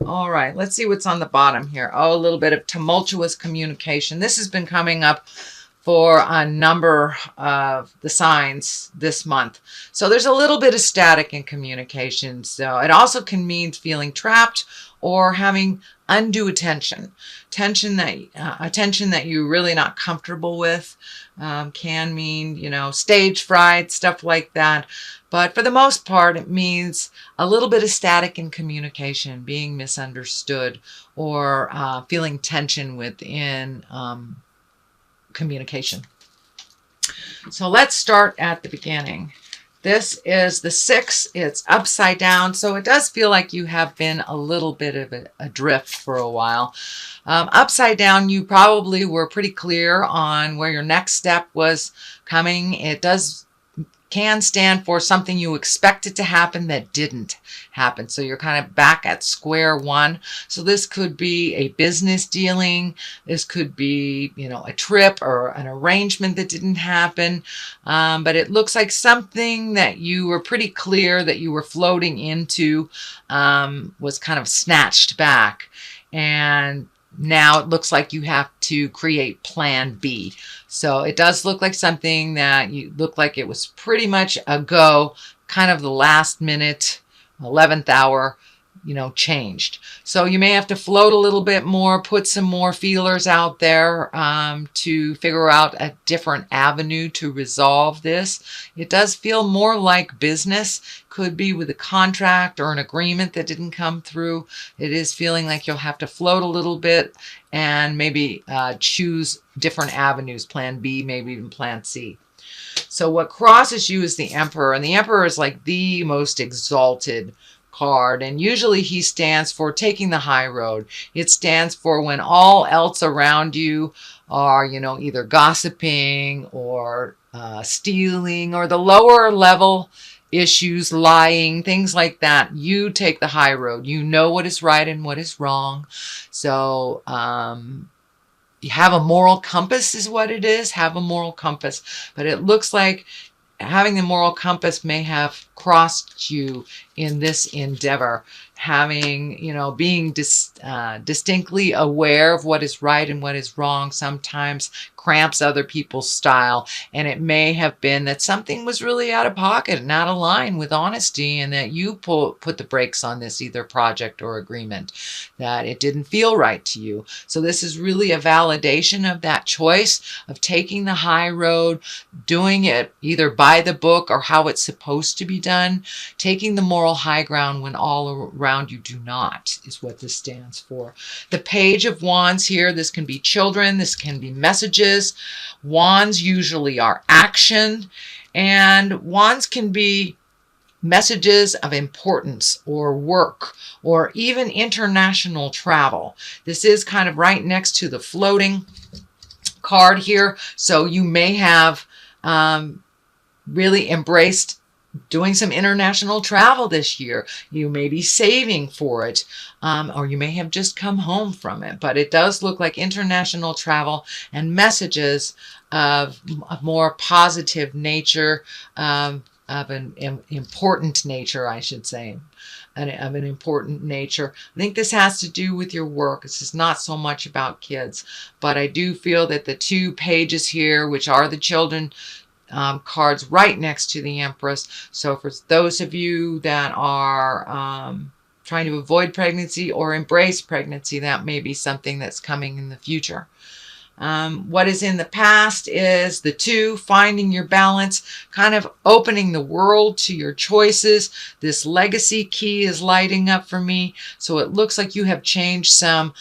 All right, let's see what's on the bottom here. Oh, a little bit of tumultuous communication. This has been coming up for a number of the signs this month. So there's a little bit of static in communication. So it also can mean feeling trapped or having undue attention. Attention that you're really not comfortable with. Can mean, stage fright, stuff like that. But for the most part, it means a little bit of static in communication, being misunderstood, or feeling tension within communication. So let's start at the beginning. This is the 6. It's upside down, so it does feel like you have been a little bit of adrift for a while. Upside down, you probably were pretty clear on where your next step was coming. It can stand for something you expected to happen that didn't happen. So you're kind of back at square one. So this could be a business dealing. This could be, a trip or an arrangement that didn't happen. But it looks like something that you were pretty clear that you were floating into was kind of snatched back. And now it looks like you have to create plan B. So it does look like something that you look like it was pretty much a go, kind of the last minute, 11th hour, changed. So you may have to float a little bit more, put some more feelers out there to figure out a different avenue to resolve this. It does feel more like business. Could be with a contract or an agreement that didn't come through. It is feeling like you'll have to float a little bit and maybe choose different avenues, plan B, maybe even plan C. So what crosses you is the Emperor, and the Emperor is like the most exalted card, and usually he stands for taking the high road. It stands for when all else around you are, either gossiping or stealing or the lower level issues, lying, things like that. You take the high road. You know what is right and what is wrong. So you have a moral compass is what it is. Have a moral compass. But it looks like having the moral compass may have crossed you in this endeavor. Having, being distinctly aware of what is right and what is wrong sometimes cramps other people's style. And it may have been that something was really out of pocket and out of line with honesty, and that you put the brakes on this either project or agreement, that it didn't feel right to you. So this is really a validation of that choice of taking the high road, doing it either by the book or how it's supposed to be done, taking the moral high ground when all around you do not, is what this stands for. The Page of Wands here, this can be children, this can be messages. Wands usually are action, and wands can be messages of importance or work or even international travel. This is kind of right next to the floating card here, so you may have really embraced doing some international travel this year. You may be saving for it, or you may have just come home from it. But it does look like international travel and messages of a more positive nature, of an important nature, I should say. Of an important nature. I think this has to do with your work. This is not so much about kids. But I do feel that the 2 pages here, which are the children cards right next to the Empress. So for those of you that are trying to avoid pregnancy or embrace pregnancy, that may be something that's coming in the future. What is in the past is the 2, finding your balance, kind of opening the world to your choices. This legacy key is lighting up for me. So it looks like you have changed some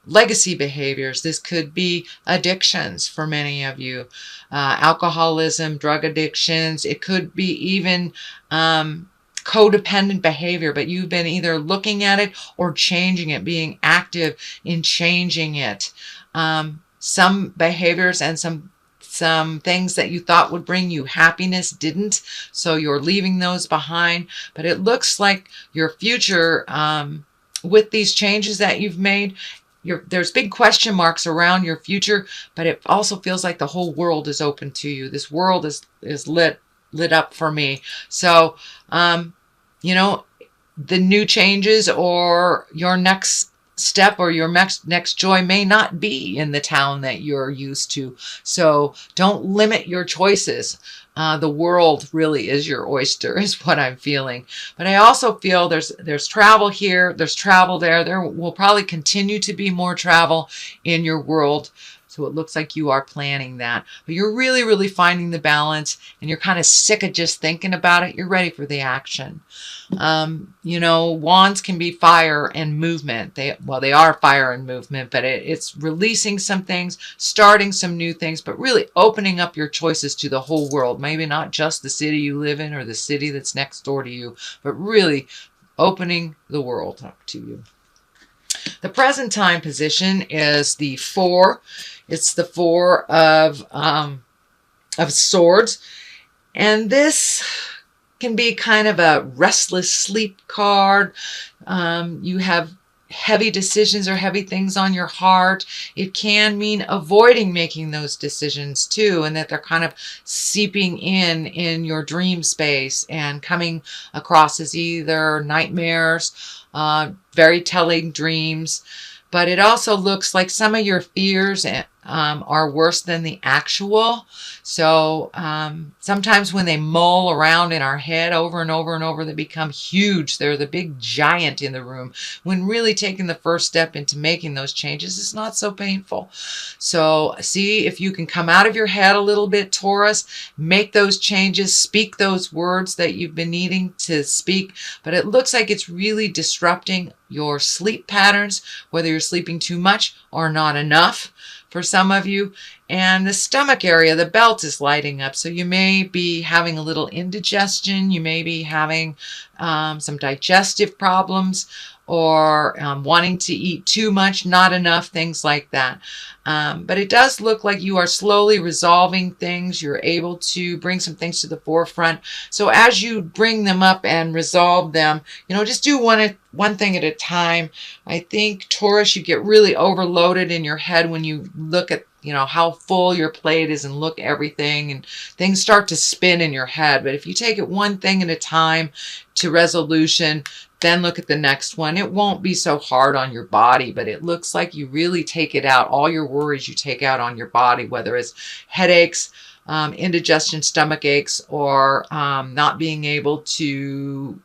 legacy behaviors. This could be addictions for many of you, alcoholism, drug addictions. It could be even codependent behavior, but you've been either looking at it or changing it, being active in changing it. Some behaviors and some things that you thought would bring you happiness didn't, so you're leaving those behind. But it looks like your future, with these changes that you've made, there's big question marks around your future, but it also feels like the whole world is open to you. This world is lit up for me. So, the new changes or your next step or your next joy may not be in the town that you're used to. So don't limit your choices. The world really is your oyster, is what I'm feeling. But I also feel there's travel here, there's travel there. There will probably continue to be more travel in your world. So it looks like you are planning that. But you're really, really finding the balance, and you're kind of sick of just thinking about it. You're ready for the action. You know, wands can be fire and movement. They are fire and movement, but it's releasing some things, starting some new things, but really opening up your choices to the whole world. Maybe not just the city you live in or the city that's next door to you, but really opening the world up to you. The present time position is the 4. It's the 4 of swords. And this can be kind of a restless sleep card. You have heavy decisions or heavy things on your heart. It can mean avoiding making those decisions too, and that they're kind of seeping in your dream space and coming across as either nightmares, very telling dreams. But it also looks like some of your fears are worse than the actual. So sometimes when they mull around in our head over and over and over, they become huge. They're the big giant in the room. When really taking the first step into making those changes is not so painful. So see if you can come out of your head a little bit, Taurus. Make those changes. Speak those words that you've been needing to speak. But it looks like it's really disrupting your sleep patterns, whether you're sleeping too much or not enough for some of you. And the stomach area, the belt is lighting up. So you may be having a little indigestion. You may be having some digestive problems, or wanting to eat too much, not enough, things like that. But it does look like you are slowly resolving things. You're able to bring some things to the forefront. So as you bring them up and resolve them, you know, just do one thing at a time. I think, Taurus, you get really overloaded in your head when you look at, you know, how full your plate is and look at everything, and things start to spin in your head. But if you take it one thing at a time to resolution, then look at the next one, it won't be so hard on your body, but it looks like you really take it out. All your worries you take out on your body, whether it's headaches, indigestion, stomach aches, or not being able to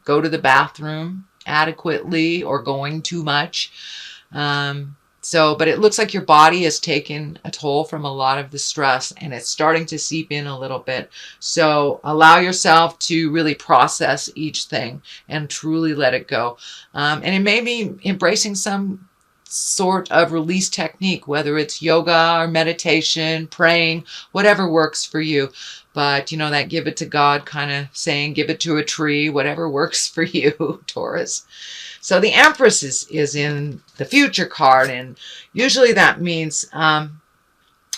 go to the bathroom adequately or going too much. But it looks like your body has taken a toll from a lot of the stress, and it's starting to seep in a little bit. So allow yourself to really process each thing and truly let it go. And it may be embracing some sort of release technique, whether it's yoga or meditation, praying, whatever works for you. But, you know, that give it to God kind of saying, give it to a tree, whatever works for you, Taurus. So the Empress is in the future card, and usually that means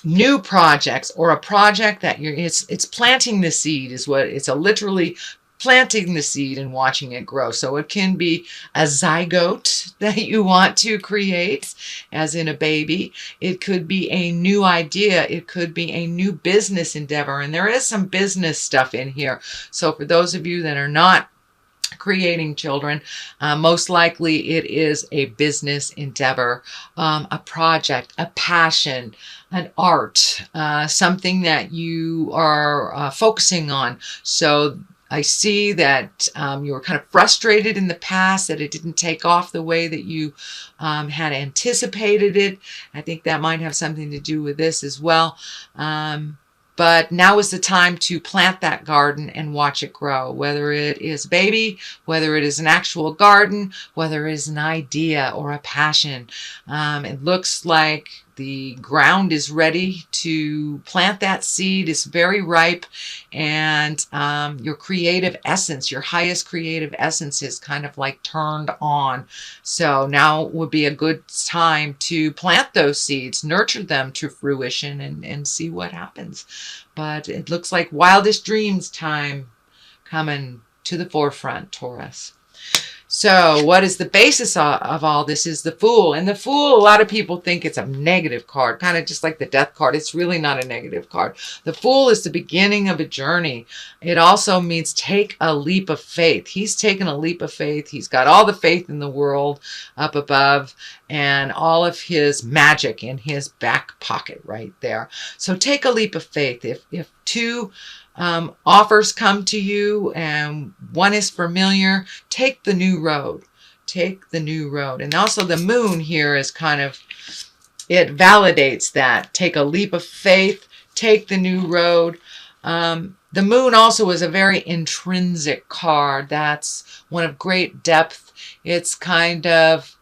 new projects, or a project that it's planting the seed is what it's literally planting the seed and watching it grow. So it can be a zygote that you want to create, as in a baby. It could be a new idea. It could be a new business endeavor. And there is some business stuff in here. So for those of you that are not creating children, most likely it is a business endeavor, a project, a passion, an art, something that you are focusing on. So I see that you were kind of frustrated in the past that it didn't take off the way that you had anticipated it. I think that might have something to do with this as well. But now is the time to plant that garden and watch it grow, whether it is a baby, whether it is an actual garden, whether it is an idea or a passion. It looks like the ground is ready to plant that seed. It's very ripe, and your creative essence, your highest creative essence, is kind of like turned on. So now would be a good time to plant those seeds, nurture them to fruition, and see what happens. But it looks like wildest dreams time coming to the forefront, Taurus. So what is the basis of all this is the Fool. And the Fool, a lot of people think it's a negative card, kind of just like the Death card. It's really not a negative card. The Fool is the beginning of a journey. It also means take a leap of faith. He's taken a leap of faith. He's got all the faith in the world up above and all of his magic in his back pocket right there. So take a leap of faith. If two offers come to you and one is familiar, take the new road. Take the new road. And also the Moon here is kind of, it validates that. Take a leap of faith, take the new road. The Moon also is a very intrinsic card. That's one of great depth. It's kind of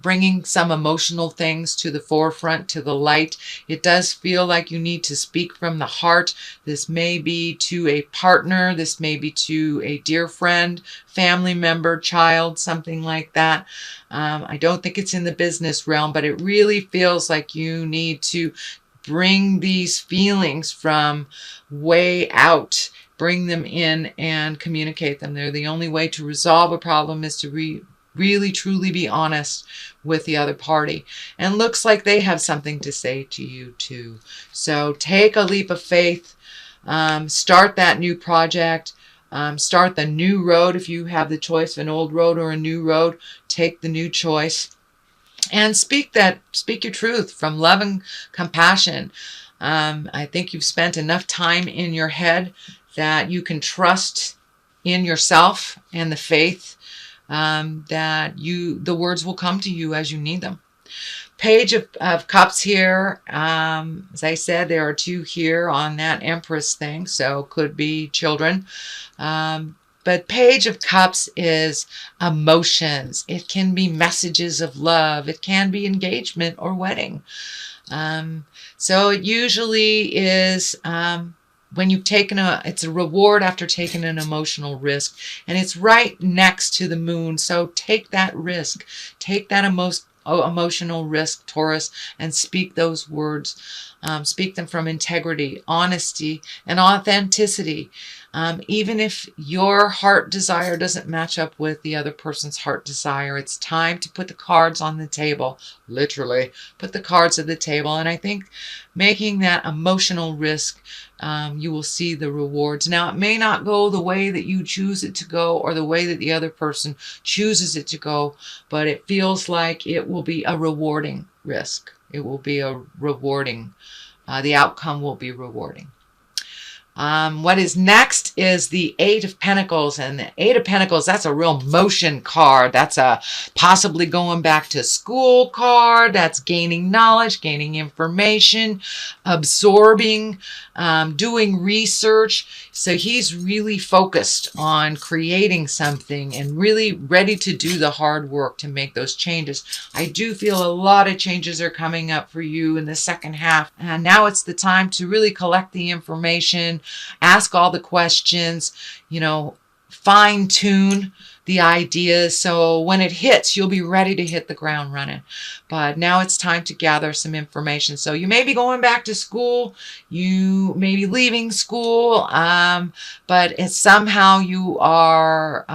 bringing some emotional things to the forefront, to the light. It does feel like you need to speak from the heart. This may be to a partner. This may be to a dear friend, family member, child, something like that. I don't think it's in the business realm, but it really feels like you need to bring these feelings from way out, bring them in and communicate them. They're the only way to resolve a problem is to really truly be honest with the other party. And looks like they have something to say to you too. So take a leap of faith, start that new project, start the new road. If you have the choice of an old road or a new road, take the new choice. And speak your truth from love and compassion. I think you've spent enough time in your head that you can trust in yourself and the faith that the words will come to you as you need them. Page of Cups here. As I said, there are two here on that Empress thing, so could be children. But Page of Cups is emotions. It can be messages of love. It can be engagement or wedding. So it usually is when you've taken it's a reward after taking an emotional risk. And it's right next to the Moon. So take that risk. Take that emotional risk, Taurus, and speak those words. Speak them from integrity, honesty, and authenticity. Even if your heart desire doesn't match up with the other person's heart desire, it's time to put the cards on the table. Literally, put the cards at the table. And I think making that emotional risk, you will see the rewards. Now, it may not go the way that you choose it to go or the way that the other person chooses it to go, but it feels like it will be a rewarding risk. It will be a rewarding, the outcome will be rewarding. What is next is the Eight of Pentacles, and the Eight of Pentacles, that's a real motion card. That's a possibly going back to school card. That's gaining knowledge, gaining information, absorbing, doing research. So he's really focused on creating something and really ready to do the hard work to make those changes. I do feel a lot of changes are coming up for you in the second half. And now it's the time to really collect the information, ask all the questions, fine tune the ideas. So when it hits, you'll be ready to hit the ground running. But now it's time to gather some information. So you may be going back to school, you may be leaving school, but it's somehow you are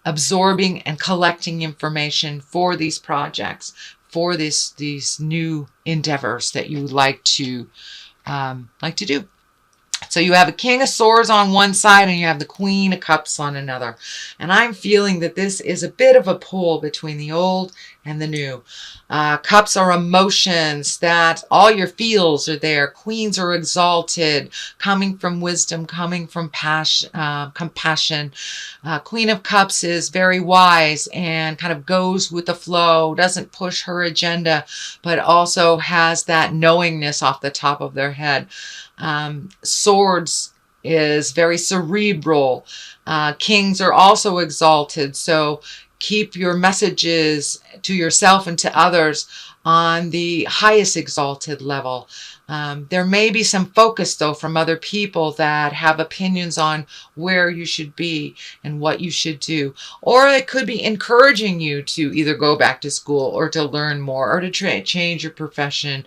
absorbing and collecting information for these projects, for these new endeavors that you would like to do. So you have a King of Swords on one side and you have the Queen of Cups on another. And I'm feeling that this is a bit of a pull between the old and the new. Cups are emotions, that all your feels are there. Queens are exalted, coming from wisdom, coming from compassion. Queen of Cups is very wise and kind of goes with the flow, doesn't push her agenda, but also has that knowingness off the top of their head. Swords is very cerebral. Kings are also exalted. So keep your messages to yourself and to others on the highest exalted level. There may be some focus, though, from other people that have opinions on where you should be and what you should do. Or it could be encouraging you to either go back to school or to learn more or to change your profession,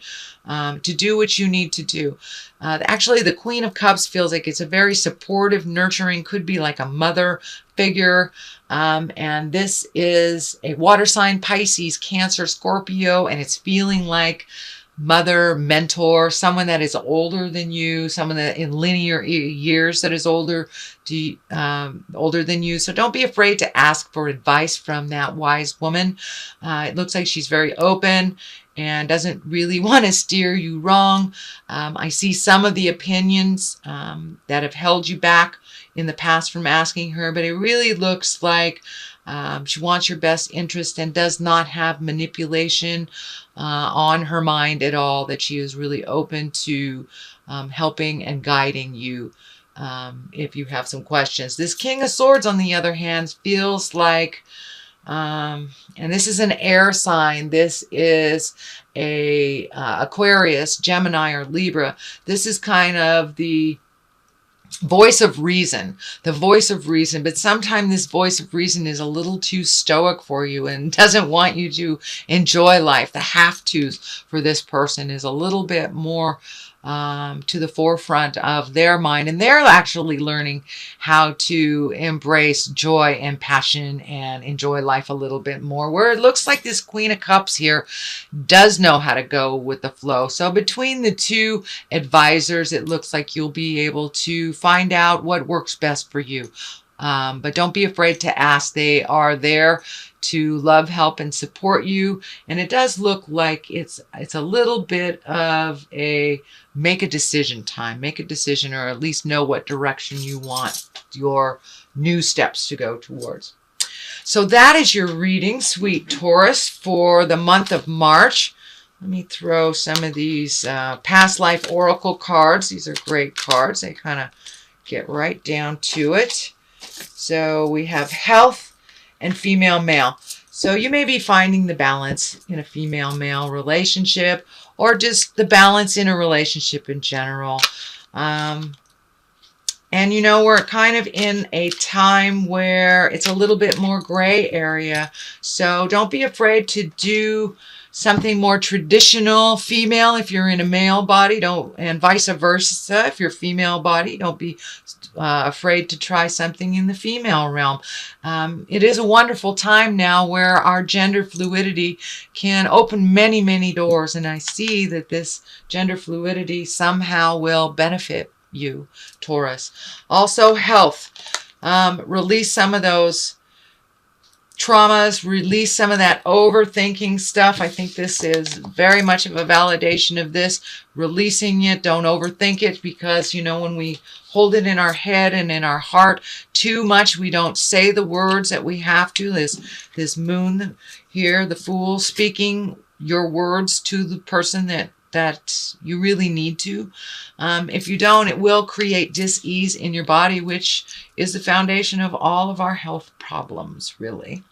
to do what you need to do. Actually, the Queen of Cups feels like it's a very supportive, nurturing, could be like a mother figure. And this is a water sign, Pisces, Cancer, Scorpio, and it's feeling like mother, mentor, someone that is older than you, someone that in linear years that is older than you. So don't be afraid to ask for advice from that wise woman. It looks like she's very open and doesn't really want to steer you wrong. I see some of the opinions that have held you back in the past from asking her, but it really looks like she wants your best interest and does not have manipulation on her mind at all, that she is really open to helping and guiding you if you have some questions. This King of Swords, on the other hand, feels like, and this is an air sign, this is a Aquarius, Gemini, or Libra. This is kind of the voice of reason, but sometimes this voice of reason is a little too stoic for you and doesn't want you to enjoy life. The have-tos for this person is a little bit more to the forefront of their mind, and they're actually learning how to embrace joy and passion and enjoy life a little bit more, where it looks like this Queen of Cups here does know how to go with the flow. So between the two advisors, it looks like you'll be able to find out what works best for you. But don't be afraid to ask. They are there to love, help, and support you. And it does look like it's a little bit of a make a decision time. Make a decision, or at least know what direction you want your new steps to go towards. So that is your reading, sweet Taurus, for the month of March. Let me throw some of these past life oracle cards. These are great cards. They kind of get right down to it. So we have health and female male. So you may be finding the balance in a female-male relationship, or just the balance in a relationship in general. And you know, we're kind of in a time where it's a little bit more gray area. So don't be afraid to do something more traditional female if you're in a male body, and vice versa if you're female body. Don't be afraid to try something in the female realm. It is a wonderful time now where our gender fluidity can open many, many doors, and I see that this gender fluidity somehow will benefit you, Taurus. Also, health. Release some of those traumas, release some of that overthinking stuff. I think this is very much of a validation of this. Releasing it, don't overthink it, because, you know, when we hold it in our head and in our heart too much, we don't say the words that we have to. This moon here, the Fool, speaking your words to the person that you really need to. If you don't, it will create dis-ease in your body, which is the foundation of all of our health problems, really.